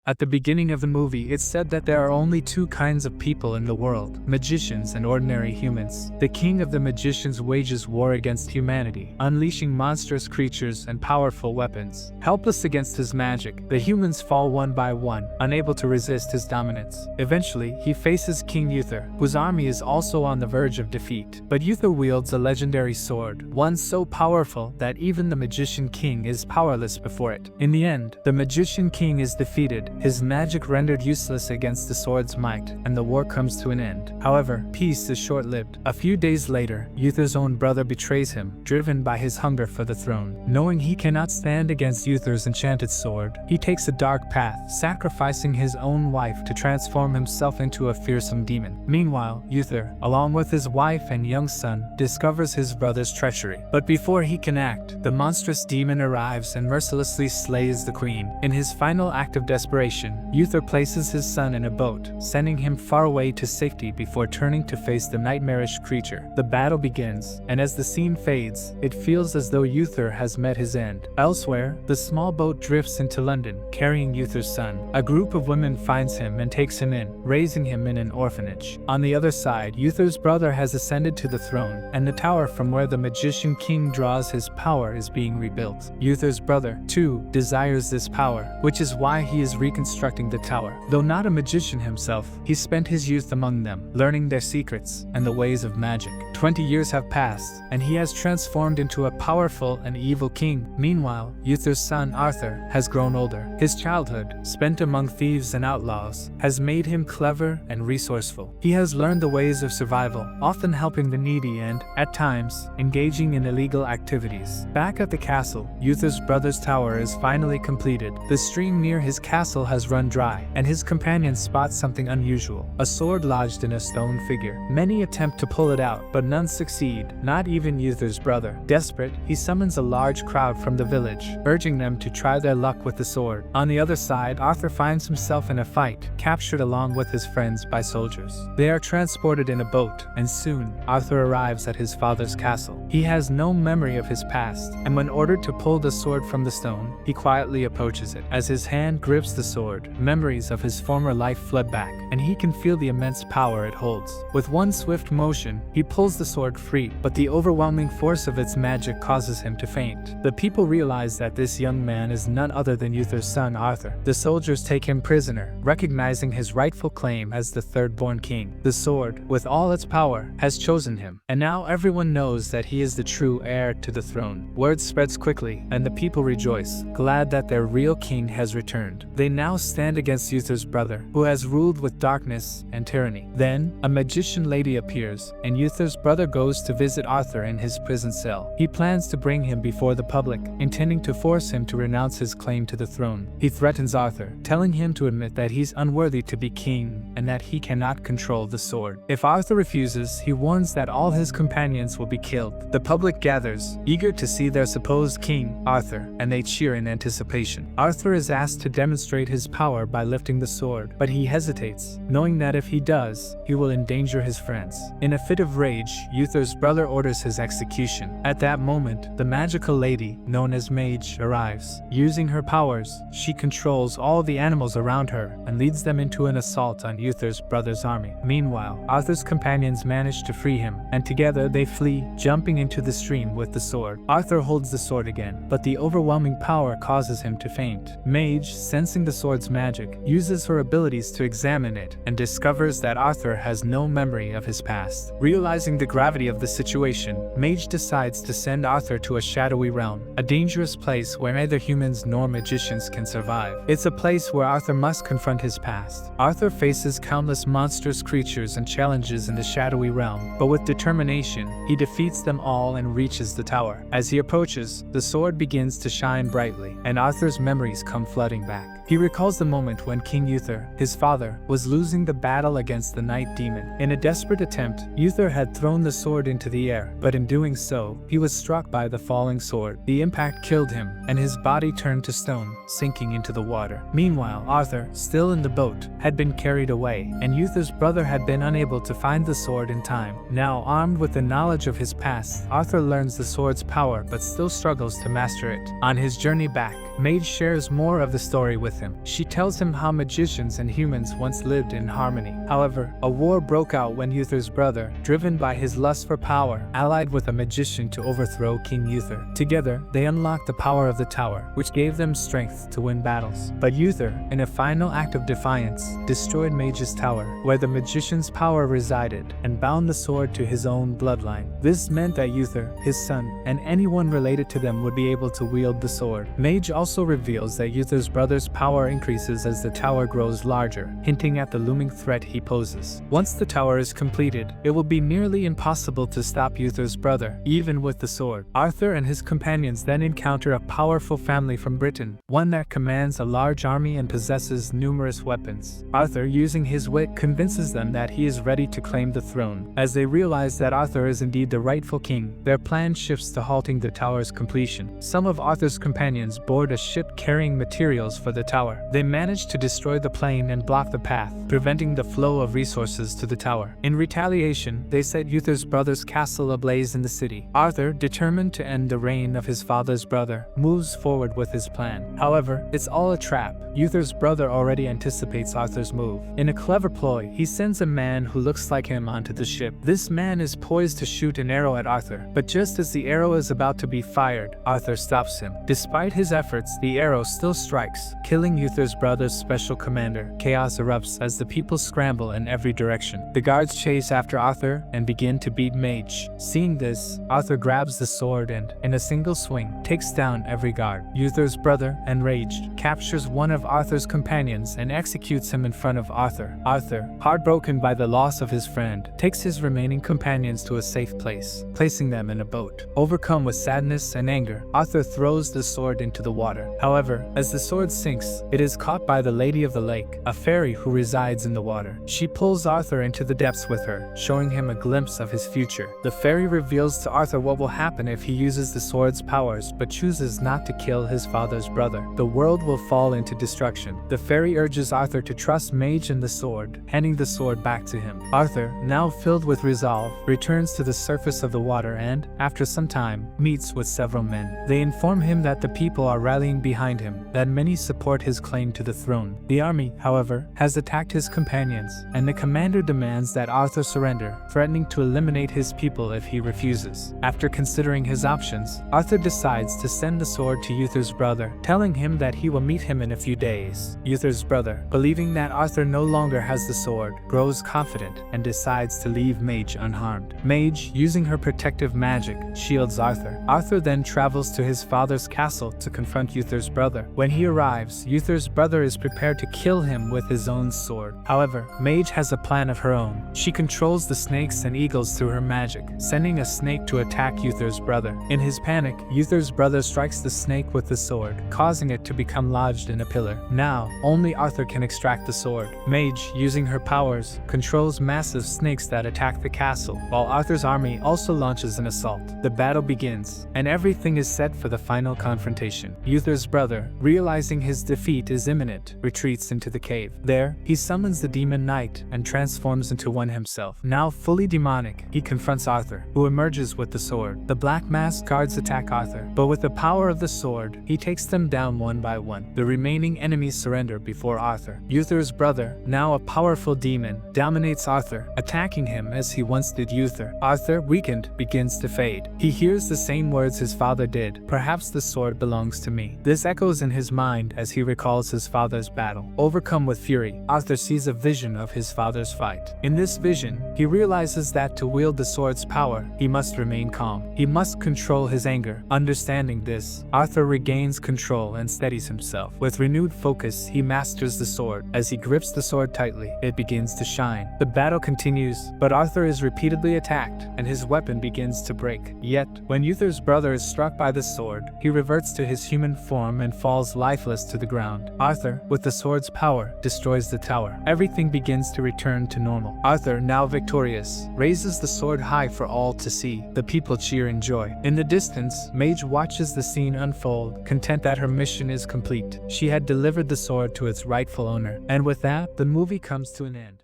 At the beginning of the movie, it's said that there are only two kinds of people in the world: magicians and ordinary humans. The king of the magicians wages war against humanity, unleashing monstrous creatures and powerful weapons. Helpless against his magic, the humans fall one by one, unable to resist his dominance. Eventually, he faces King Uther, whose army is also on the verge of defeat. But Uther wields a legendary sword, one so powerful that even the magician king is powerless before it. In the end, the magician king is defeated, his magic rendered useless against the sword's might, and the war comes to an end. However, peace is short-lived. A few days later, Uther's own brother betrays him, driven by his hunger for the throne. Knowing he cannot stand against Uther's enchanted sword, he takes a dark path, sacrificing his own wife to transform himself into a fearsome demon. Meanwhile, Uther, along with his wife and young son, discovers his brother's treachery. But before he can act, the monstrous demon arrives and mercilessly slays the queen. In his final act of desperation, Uther places his son in a boat, sending him far away to safety before turning to face the nightmarish creature. The battle begins, and as the scene fades, it feels as though Uther has met his end. Elsewhere, the small boat drifts into London, carrying Uther's son. A group of women finds him and takes him in, raising him in an orphanage. On the other side, Uther's brother has ascended to the throne, and the tower from where the magician king draws his power is being rebuilt. Uther's brother, too, desires this power, which is why he is reconstructing the tower. Though not a magician himself, he spent his youth among them, learning their secrets and the ways of magic. 20 years have passed, and he has transformed into a powerful and evil king. Meanwhile, Uther's son Arthur has grown older. His childhood, spent among thieves and outlaws, has made him clever and resourceful. He has learned the ways of survival, often helping the needy and, at times, engaging in illegal activities. Back at the castle, Uther's brother's tower is finally completed. The stream near his castle has run dry, and his companion spots something unusual: a sword lodged in a stone figure. Many attempt to pull it out, but none succeed, not even Uther's brother. Desperate, he summons a large crowd from the village, urging them to try their luck with the sword. On the other side, Arthur finds himself in a fight, captured along with his friends by soldiers. They are transported in a boat, and soon, Arthur arrives at his father's castle. He has no memory of his past, and when ordered to pull the sword from the stone, he quietly approaches it. As his hand grips the sword, memories of his former life flood back, and he can feel the immense power it holds. With one swift motion, he pulls the sword free, but the overwhelming force of its magic causes him to faint. The people realize that this young man is none other than Uther's son Arthur. The soldiers take him prisoner, recognizing his rightful claim as the third-born king. The sword, with all its power, has chosen him, and now everyone knows that he is the true heir to the throne. Word spreads quickly, and the people rejoice, glad that their real king has returned. They now stand against Uther's brother, who has ruled with darkness and tyranny. Then, a magician lady appears, and Uther's brother goes to visit Arthur in his prison cell. He plans to bring him before the public, intending to force him to renounce his claim to the throne. He threatens Arthur, telling him to admit that he's unworthy to be king and that he cannot control the sword. If Arthur refuses, he warns that all his companions will be killed. The public gathers, eager to see their supposed king, Arthur, and they cheer in anticipation. Arthur is asked to demonstrate his power by lifting the sword, but he hesitates, knowing that if he does, he will endanger his friends. In a fit of rage, Uther's brother orders his execution. At that moment, the magical lady, known as Mage, arrives. Using her powers, she controls all the animals around her and leads them into an assault on Uther's brother's army. Meanwhile, Arthur's companions manage to free him, and together they flee, jumping into the stream with the sword. Arthur holds the sword again, but the overwhelming power causes him to faint. Mage, sensing the sword's magic, uses her abilities to examine it and discovers that Arthur has no memory of his past. Realizing the gravity of the situation, Mage decides to send Arthur to a shadowy realm, a dangerous place where neither humans nor magicians can survive. It's a place where Arthur must confront his past. Arthur faces countless monstrous creatures and challenges in the shadowy realm, but with determination, he defeats them all and reaches the tower. As he approaches, the sword begins to shine brightly, and Arthur's memories come flooding back. He recalls the moment when King Uther, his father, was losing the battle against the night demon. In a desperate attempt, Uther had thrown thrown the sword into the air, but in doing so, he was struck by the falling sword. The impact killed him, and his body turned to stone, sinking into the water. Meanwhile, Arthur, still in the boat, had been carried away, and Uther's brother had been unable to find the sword in time. Now, armed with the knowledge of his past, Arthur learns the sword's power but still struggles to master it. On his journey back, Mage shares more of the story with him. She tells him how magicians and humans once lived in harmony. However, a war broke out when Uther's brother, driven by his lust for power, allied with a magician to overthrow King Uther. Together, they unlocked the power of the tower, which gave them strength to win battles. But Uther, in a final act of defiance, destroyed Mage's tower, where the magician's power resided, and bound the sword to his own bloodline. This meant that Uther, his son, and anyone related to them would be able to wield the sword. Mage also reveals that Uther's brother's power increases as the tower grows larger, hinting at the looming threat he poses. Once the tower is completed, it will be nearly impossible to stop Uther's brother, even with the sword. Arthur and his companions then encounter a powerful family from Britain, one that commands a large army and possesses numerous weapons. Arthur, using his wit, convinces them that he is ready to claim the throne. As they realize that Arthur is indeed the rightful king, their plan shifts to halting the tower's completion. Some of Arthur's companions board a ship carrying materials for the tower. They manage to destroy the plane and block the path, preventing the flow of resources to the tower. In retaliation, they set Uther's brother's castle ablaze in the city. Arthur, determined to end the reign of his father's brother, moves forward with his plan. However, it's all a trap. Uther's brother already anticipates Arthur's move. In a clever ploy, he sends a man who looks like him onto the ship. This man is poised to shoot an arrow at Arthur, but just as the arrow is about to be fired, Arthur stops him. Despite his efforts, the arrow still strikes, killing Uther's brother's special commander. Chaos erupts as the people scramble in every direction. The guards chase after Arthur and begin to beat Mage. Seeing this, Arthur grabs the sword and, in a single swing, takes down every guard. Uther's brother, enraged, captures one of Arthur's companions and executes him in front of Arthur. Arthur, heartbroken by the loss of his friend, takes his remaining companions to a safe place, placing them in a boat. Overcome with sadness and anger, Arthur throws the sword into the water. However, as the sword sinks, it is caught by the Lady of the Lake, a fairy who resides in the water. She pulls Arthur into the depths with her, showing him a glimpse of his future. The fairy reveals to Arthur what will happen if he uses the sword's powers but chooses not to kill his father's brother. The world will fall into destruction. The fairy urges Arthur to trust Mage and the sword, handing the sword back to him. Arthur, now filled with resolve, returns to the surface of the water and, after some time, meets with several men. They inform him that the people are rallying behind him, that many support his claim to the throne. The army, however, has attacked his companions, and the commander demands that Arthur surrender, threatening to eliminate his people if he refuses. After considering his options, Arthur decides to send the sword to Uther's brother, telling him that he will meet him in a few days. Uther's brother, believing that Arthur no longer has the sword, grows confident and decides to leave Mage unharmed. Mage, using her protective magic, shields Arthur. Arthur then travels to his father's castle to confront Uther's brother. When he arrives, Uther's brother is prepared to kill him with his own sword. However, Mage has a plan of her own. She controls the snakes and eagles through her magic, sending a snake to attack Uther's brother. In his panic, Uther's brother strikes the snake with the sword, causing it to become lodged in a pillar. Now, only Arthur can extract the sword. Mage, using her powers, controls massive snakes that attack the castle, while Arthur's army also launches an assault. The battle begins, and everything is set for the final confrontation. Uther's brother, realizing his defeat is imminent, retreats into the cave. There, he summons the demon knight and transforms into one himself. Now fully demonic, he confronts Arthur, who emerges with the sword. The black masked guards attack Arthur, but with the power of the sword, he takes them down one by one. The remaining enemies surrender before Arthur. Uther's brother, now a powerful demon, dominates Arthur, attacking him as he once did Uther. Arthur, weakened, begins to fade. He hears the same words his father did, "Perhaps the sword belongs to me." This echoes in his mind as he recalls his father's battle. Overcome with fury, Arthur sees a vision of his father's fight. In this vision, he realizes that to wield the sword's power, he must remain calm. He must control his anger. Understanding this, Arthur regains control and steadies himself. himself. With renewed focus, he masters the sword. As he grips the sword tightly, it begins to shine. The battle continues, but Arthur is repeatedly attacked, and his weapon begins to break. Yet, when Uther's brother is struck by the sword, he reverts to his human form and falls lifeless to the ground. Arthur, with the sword's power, destroys the tower. Everything begins to return to normal. Arthur, now victorious, raises the sword high for all to see. The people cheer in joy. In the distance, Mage watches the scene unfold, content that her mission is complete. She had delivered the sword to its rightful owner. And with that, the movie comes to an end.